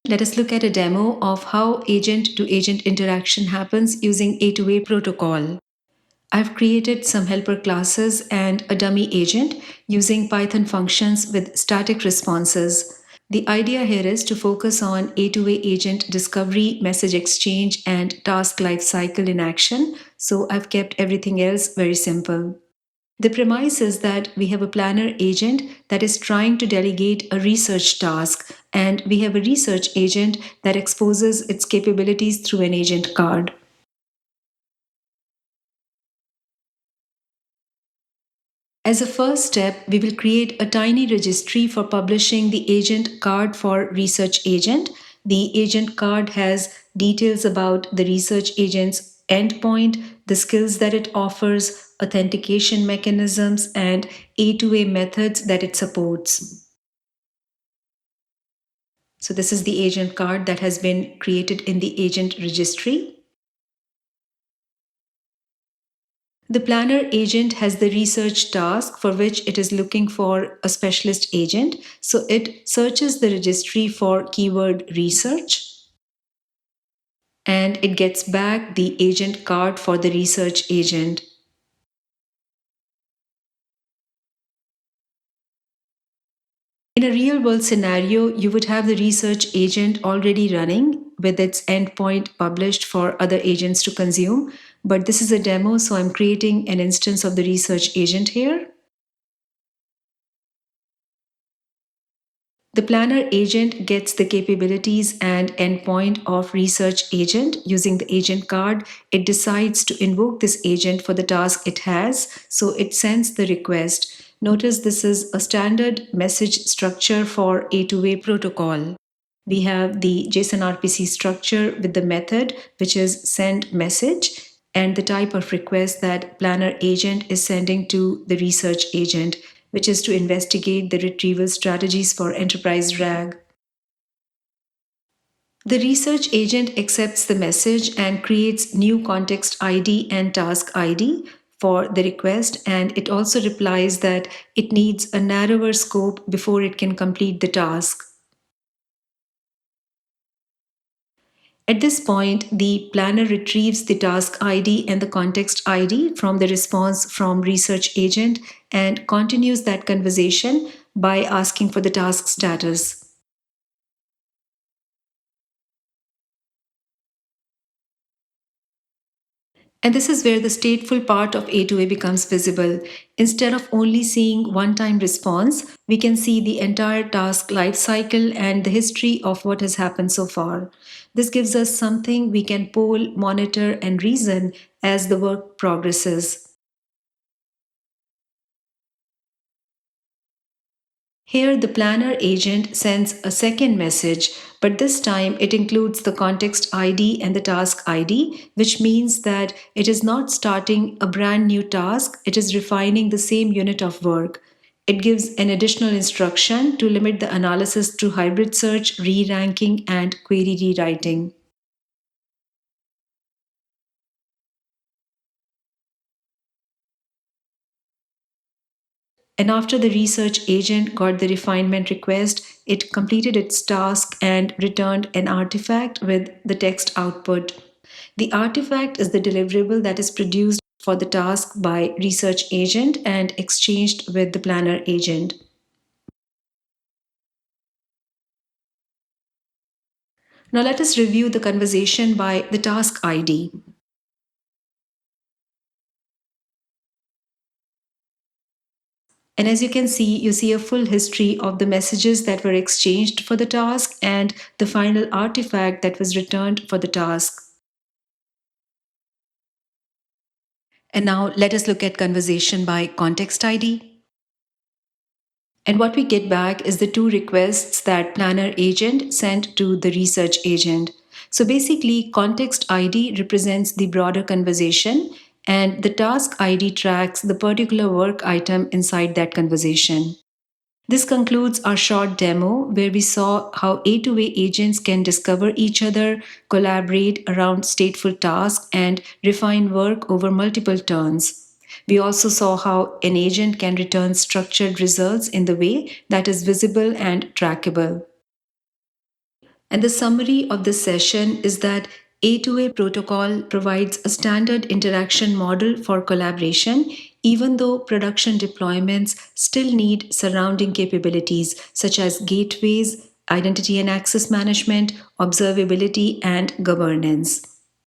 Let us look at a demo of how agent-to-agent interaction happens using A2A protocol. I've created some helper classes and a dummy agent using Python functions with static responses. The idea here is to focus on A2A agent discovery, message exchange, and task lifecycle in action, so I've kept everything else very simple. The premise is that we have a planner agent that is trying to delegate a research task, and we have a research agent that exposes its capabilities through an agent card. As a first step, we will create a tiny registry for publishing the agent card for research agent. The agent card has details about the research agent's endpoint, the skills that it offers, authentication mechanisms, and A2A methods that it supports. So this is the agent card that has been created in the agent registry. The planner agent has the research task for which it is looking for a specialist agent. So it searches the registry for keyword research and it gets back the agent card for the research agent. In a real world scenario, you would have the research agent already running with its endpoint published for other agents to consume. But this is a demo, so I'm creating an instance of the research agent here. The planner agent gets the capabilities and endpoint of research agent. Using the agent card, it decides to invoke this agent for the task it has, so it sends the request. Notice this is a standard message structure for A2A protocol. We have the JSON RPC structure with the method, which is send message, and the type of request that planner agent is sending to the research agent, which is to investigate the retrieval strategies for enterprise RAG. The research agent accepts the message and creates new context ID and task ID for the request, and it also replies that it needs a narrower scope before it can complete the task. At this point, the planner retrieves the task ID and the context ID from the response from research agent and continues that conversation by asking for the task status. And this is where the stateful part of A2A becomes visible. Instead of only seeing one-time response, we can see the entire task lifecycle and the history of what has happened so far. This gives us something we can poll, monitor, and reason as the work progresses. Here, the planner agent sends a second message, but this time it includes the context ID and the task ID, which means that it is not starting a brand new task, it is refining the same unit of work. It gives an additional instruction to limit the analysis to hybrid search, re ranking, and query rewriting. And after the research agent got the refinement request, it completed its task and returned an artifact with the text output. The artifact is the deliverable that is produced for the task by research agent and exchanged with the planner agent. Now let us review the conversation by the task ID. And as you can see, you see a full history of the messages that were exchanged for the task and the final artifact that was returned for the task. And now let us look at conversation by context ID. And what we get back is the two requests that planner agent sent to the research agent. So basically, context ID represents the broader conversation, and the task ID tracks the particular work item inside that conversation. This concludes our short demo where we saw how A2A agents can discover each other, collaborate around stateful tasks, and refine work over multiple turns. We also saw how an agent can return structured results in the way that is visible and trackable. And the summary of this session is that A2A protocol provides a standard interaction model for collaboration, even though production deployments still need surrounding capabilities such as gateways, identity and access management, observability, and governance.